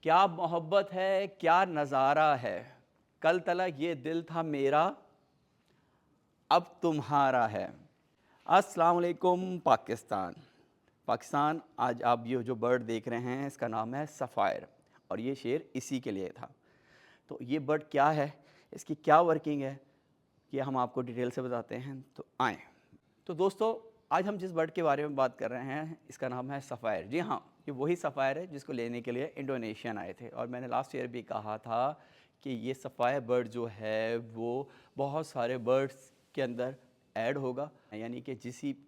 क्या मोहब्बत है, क्या नज़ारा है। कल तलक ये दिल था मेरा, अब तुम्हारा है। अस्सलाम वालेकुम पाकिस्तान। पाकिस्तान, आज आप ये जो बर्ड देख रहे हैं इसका नाम है सफ़ायर, और ये शेर इसी के लिए था। तो ये बर्ड क्या है, इसकी क्या वर्किंग है, ये हम आपको डिटेल से बताते हैं। तो आएँ। तो दोस्तों, आज हम जिस बर्ड के बारे में बात कर रहे हैं इसका नाम है सफ़ायर। जी हाँ, ये वही सफ़ायर है जिसको लेने के लिए इंडोनेशियन आए थे, और मैंने लास्ट ईयर भी कहा था कि ये सफ़ायर बर्ड जो है वो बहुत सारे बर्ड्स के अंदर ऐड होगा, यानी कि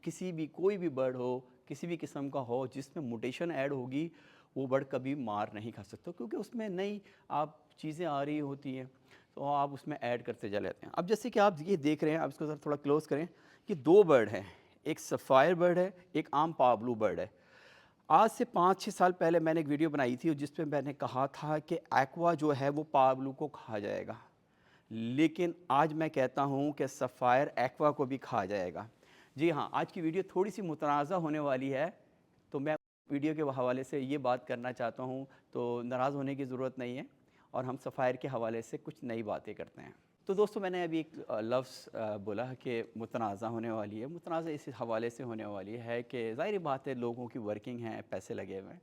किसी भी कोई भी बर्ड हो, किसी भी किस्म का हो जिसमें म्यूटेशन ऐड होगी, वो बर्ड कभी मार नहीं खा सकता, क्योंकि उसमें नई आप चीज़ें आ रही होती हैं, तो आप उसमें ऐड करते चले जाते हैं। अब जैसे कि आप ये देख रहे हैं, आप इसको ज़रा थोड़ा क्लोज़ करें, कि दो बर्ड हैं, एक सफ़ायर बर्ड है, एक आम पाब्लू बर्ड है। आज से 5-6 साल पहले मैंने एक वीडियो बनाई थी जिस पे मैंने कहा था कि एक्वा जो है वो पाब्लू को खा जाएगा, लेकिन आज मैं कहता हूँ कि सफ़ायर एक्वा को भी खा जाएगा। जी हाँ, आज की वीडियो थोड़ी सी मुतनाज़ा होने वाली है, तो मैं वीडियो के हवाले से ये बात करना चाहता हूँ, तो नाराज़ होने की ज़रूरत नहीं है, और हम सफ़ायर के हवाले से कुछ नई बातें करते हैं। तो दोस्तों, मैंने अभी एक लफ्ज़ बोला कि मुतनाज़ा होने वाली है। मुतनाज़ा इस हवाले से होने वाली है कि ज़ाहिर बात है, लोगों की वर्किंग है, पैसे लगे हुए हैं,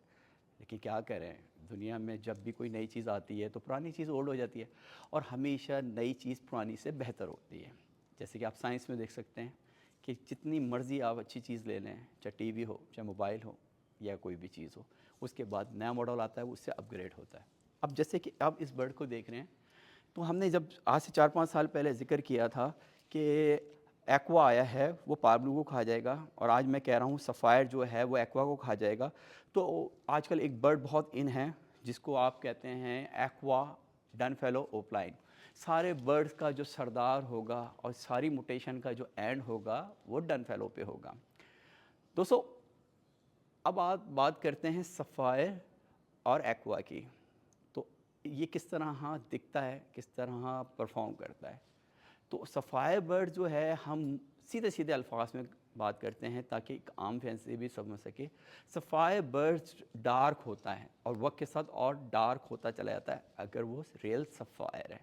लेकिन क्या करें, दुनिया में जब भी कोई नई चीज़ आती है तो पुरानी चीज़ ओल्ड हो जाती है, और हमेशा नई चीज़ पुरानी से बेहतर होती है। जैसे कि आप साइंस में देख सकते हैं कि जितनी मर्ज़ी आप अच्छी चीज़ ले लें, चाहे टीवी हो, चाहे मोबाइल हो, या कोई भी चीज़ हो, उसके बाद नया मॉडल आता है, वो उससे अपग्रेड होता है। अब जैसे कि आप इस बर्ड को देख रहे हैं, तो हमने जब आज से 4-5 साल पहले ज़िक्र किया था कि एक्वा आया है वो पाब्लू को खा जाएगा, और आज मैं कह रहा हूँ सफ़ायर जो है वो एक्वा को खा जाएगा। तो आजकल एक बर्ड बहुत इन है जिसको आप कहते हैं एक्वा डनफेलो ओपलाइन। सारे बर्ड्स का जो सरदार होगा और सारी म्यूटेशन का जो एंड होगा वो डनफेलो पे होगा। दोस्तों, अब आप बात करते हैं सफ़ायर और एक्वा की। तो ये किस तरह दिखता है, किस तरह परफॉर्म करता है। तो सफ़ायर बर्ड जो है, हम सीधे सीधे अल्फाज में बात करते हैं ताकि एक आम फैंसी भी समझ सके। सफ़ायर बर्ड डार्क होता है, और वक्त के साथ और डार्क होता चला जाता है अगर वो रियल सफ़ायर है।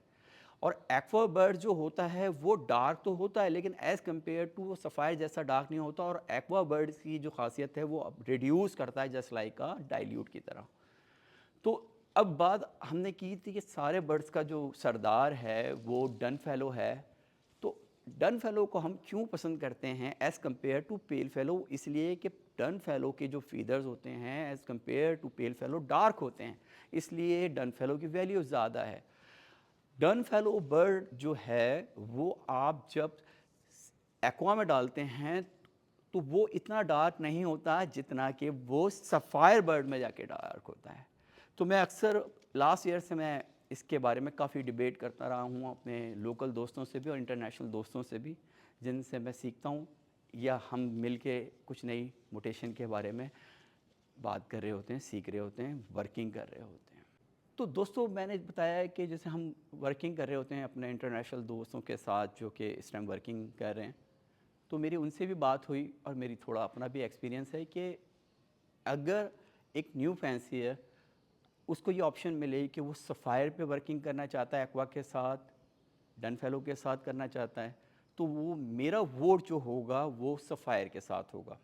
और एक्वा बर्ड जो होता है वो डार्क तो होता है, लेकिन एज़ कम्पेयर टू वो सफ़ायर जैसा डार्क नहीं होता, और एक्वा बर्ड की जो खासियत है वो रिड्यूस करता है जस्ट लाइक अ डाइल्यूट की तरह। तो अब बात हमने की थी कि सारे बर्ड्स का जो सरदार है वो डन फेलो है। तो डन फेलो को हम क्यों पसंद करते हैं as compared to pale fellow, इसलिए कि डन फेलो के जो फीदर्स होते हैं as compared to pale fellow dark होते हैं, इसलिए डन फेलो की वैल्यू ज़्यादा है। डन फेलो बर्ड जो है वो आप जब एक्वा में डालते हैं तो वो इतना डार्क नहीं होता जितना कि वो सफ़ायर बर्ड में जाके डार्क होता है। तो मैं अक्सर लास्ट ईयर से मैं इसके बारे में काफ़ी डिबेट करता रहा हूँ अपने लोकल दोस्तों से भी और इंटरनेशनल दोस्तों से भी, जिनसे मैं सीखता हूँ, या हम मिल के कुछ नई म्यूटेशन के बारे में बात कर रहे होते हैं, सीख रहे होते हैं, वर्किंग कर रहे होते हैं। तो दोस्तों, मैंने बताया है कि जैसे हम वर्किंग कर रहे होते हैं अपने इंटरनेशनल दोस्तों के साथ जो कि इस टाइम वर्किंग कर रहे हैं, तो मेरी उनसे भी बात हुई, और मेरी थोड़ा अपना भी एक्सपीरियंस है कि अगर एक न्यू फैंसियर उसको ये ऑप्शन मिले कि वो सफ़ायर पे वर्किंग करना चाहता है, एक्वा के साथ, डन फेलो के साथ करना चाहता है, तो वो मेरा वोट जो होगा वो सफ़ायर के साथ होगा।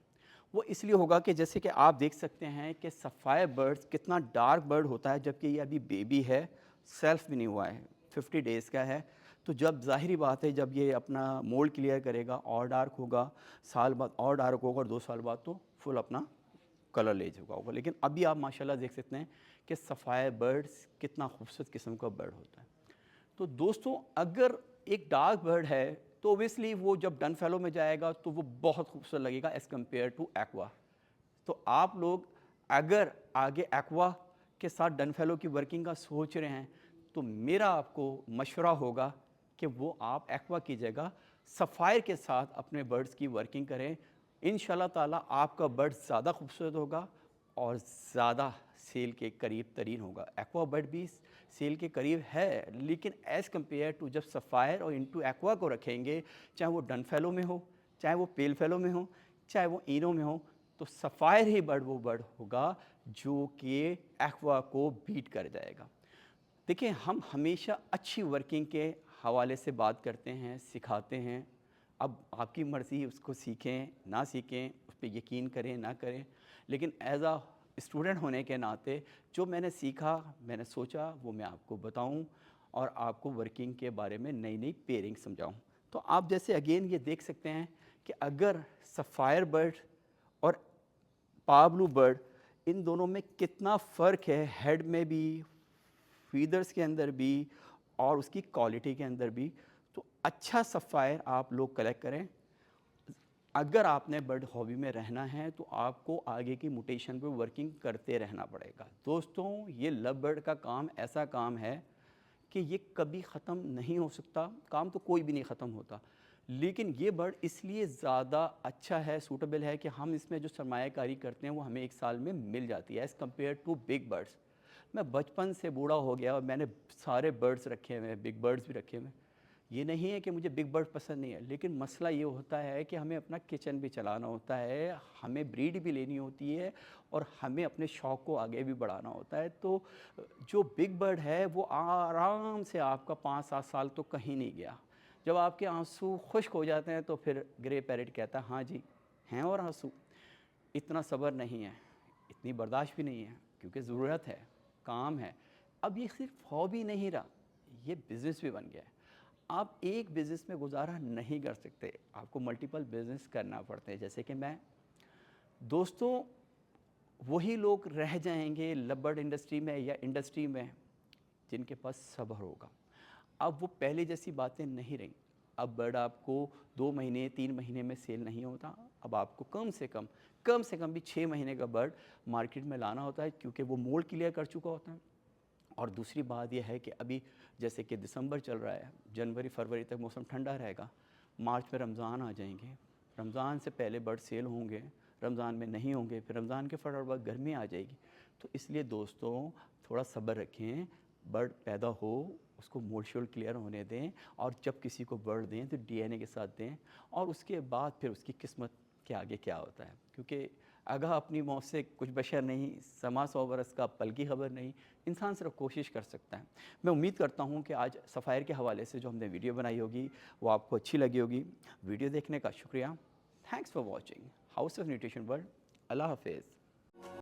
वो इसलिए होगा कि जैसे कि आप देख सकते हैं कि सफ़ायर बर्ड्स कितना डार्क बर्ड होता है, जबकि ये अभी बेबी है, सेल्फ भी नहीं हुआ है, 50 डेज़ का है। तो जब ज़ाहिरी बात है, जब ये अपना मोल्ड क्लियर करेगा और डार्क होगा, साल बाद और डार्क होगा, और 2 साल बाद तो फुल अपना कलर ले चुका होगा। लेकिन अभी आप माशाल्लाह देख सकते हैं कि सफ़ायर बर्ड्स कितना खूबसूरत किस्म का बर्ड होता है। तो दोस्तों, अगर एक डार्क बर्ड है तो ओबियसली वो जब डन फेलो में जाएगा तो वो बहुत खूबसूरत लगेगा एज़ कम्पेयर टू एक्वा। तो आप लोग अगर आगे एक्वा के साथ डन फेलो की वर्किंग का सोच रहे हैं, तो मेरा आपको मशवरा होगा कि वो आप एक्वा की जगह सफ़ायर के साथ अपने बर्ड्स की वर्किंग करें। इंशाल्लाह ताला आपका बर्ड ज़्यादा खूबसूरत होगा और ज़्यादा सेल के करीब तरीन होगा। एक्वा बर्ड भी सेल के करीब है, लेकिन एज़ कम्पेयर टू जब सफ़ायर और इंटू एक्वा को रखेंगे, चाहे वो डन फेलो में हो, चाहे वो पेल फेलो में हो, चाहे वो इनो में हो, तो सफ़ायर ही बर्ड वो बर्ड होगा जो कि एक्वा को बीट कर जाएगा। देखिए, हम हमेशा अच्छी वर्किंग के हवाले से बात करते हैं, सिखाते हैं। अब आपकी मर्ज़ी, उसको सीखें ना सीखें, उस पे यकीन करें ना करें, लेकिन एज़ अ स्टूडेंट होने के नाते जो मैंने सीखा, मैंने सोचा वो मैं आपको बताऊं और आपको वर्किंग के बारे में नई नई पेयरिंग समझाऊं। तो आप जैसे अगेन ये देख सकते हैं कि अगर सफ़ायर बर्ड और पाब्लू बर्ड, इन दोनों में कितना फ़र्क है, हेड में भी, फीदर्स के अंदर भी और उसकी क्वालिटी के अंदर भी। तो अच्छा सफ़ायर आप लोग कलेक्ट करें। अगर आपने बर्ड हॉबी में रहना है तो आपको आगे की म्यूटेशन पे वर्किंग करते रहना पड़ेगा। दोस्तों, ये लव बर्ड का काम ऐसा काम है कि ये कभी ख़त्म नहीं हो सकता। काम तो कोई भी नहीं ख़त्म होता, लेकिन ये बर्ड इसलिए ज़्यादा अच्छा है, सूटेबल है कि हम इसमें जो सरमायाकारी करते हैं वो हमें 1 साल में मिल जाती है as compared to big birds. मैं बचपन से बूढ़ा हो गया और मैंने सारे बर्ड्स रखे हुए हैं, बिग बर्ड्स भी रखे हुए हैं। ये नहीं है कि मुझे बिग बर्ड पसंद नहीं है, लेकिन मसला ये होता है कि हमें अपना किचन भी चलाना होता है, हमें ब्रीड भी लेनी होती है और हमें अपने शौक़ को आगे भी बढ़ाना होता है। तो जो बिग बर्ड है वो आराम से आपका 5-7 साल तो कहीं नहीं गया। जब आपके आंसू खुश्क हो जाते हैं तो फिर ग्रे पैरेट कहता है हाँ जी, हैं और आंसू। इतना सब्र नहीं है, इतनी बर्दाश्त भी नहीं है, क्योंकि ज़रूरत है, काम है। अब ये सिर्फ हॉबी नहीं रहा, ये बिज़नेस भी बन गया है। आप एक बिज़नेस में गुज़ारा नहीं कर सकते, आपको मल्टीपल बिज़नेस करना पड़ते हैं। जैसे कि मैं, दोस्तों, वही लोग रह जाएंगे लव इंडस्ट्री में या इंडस्ट्री में जिनके पास सब्र होगा। अब वो पहले जैसी बातें नहीं रहीं। अब बर्ड आपको 2 महीने 3 महीने में सेल नहीं होता। अब आपको कम से कम भी 6 महीने का बर्ड मार्केट में लाना होता है, क्योंकि वो मोल्ड क्लियर कर चुका होता है। और दूसरी बात यह है कि अभी जैसे कि दिसंबर चल रहा है, जनवरी फरवरी तक मौसम ठंडा रहेगा, मार्च में रमज़ान आ जाएंगे, रमज़ान से पहले बर्ड सेल होंगे, रमज़ान में नहीं होंगे, फिर रमज़ान के फटाफट बाद गर्मी आ जाएगी। तो इसलिए दोस्तों, थोड़ा सब्र रखें, बर्ड पैदा हो, उसको मोल्ड शोल्ड क्लियर होने दें, और जब किसी को बर्ड दें तो डीएनए के साथ दें, और उसके बाद फिर उसकी किस्मत के आगे क्या होता है। क्योंकि आगाह अपनी मौत से कुछ बशर नहीं, समा 100 बरस का पल की खबर नहीं। इंसान सिर्फ कोशिश कर सकता है। मैं उम्मीद करता हूँ कि आज सफ़ायर के हवाले से जो हमने वीडियो बनाई होगी वो आपको अच्छी लगी होगी। वीडियो देखने का शुक्रिया। Thanks for watching house of nutrition world. अल्लाह हाफिज़।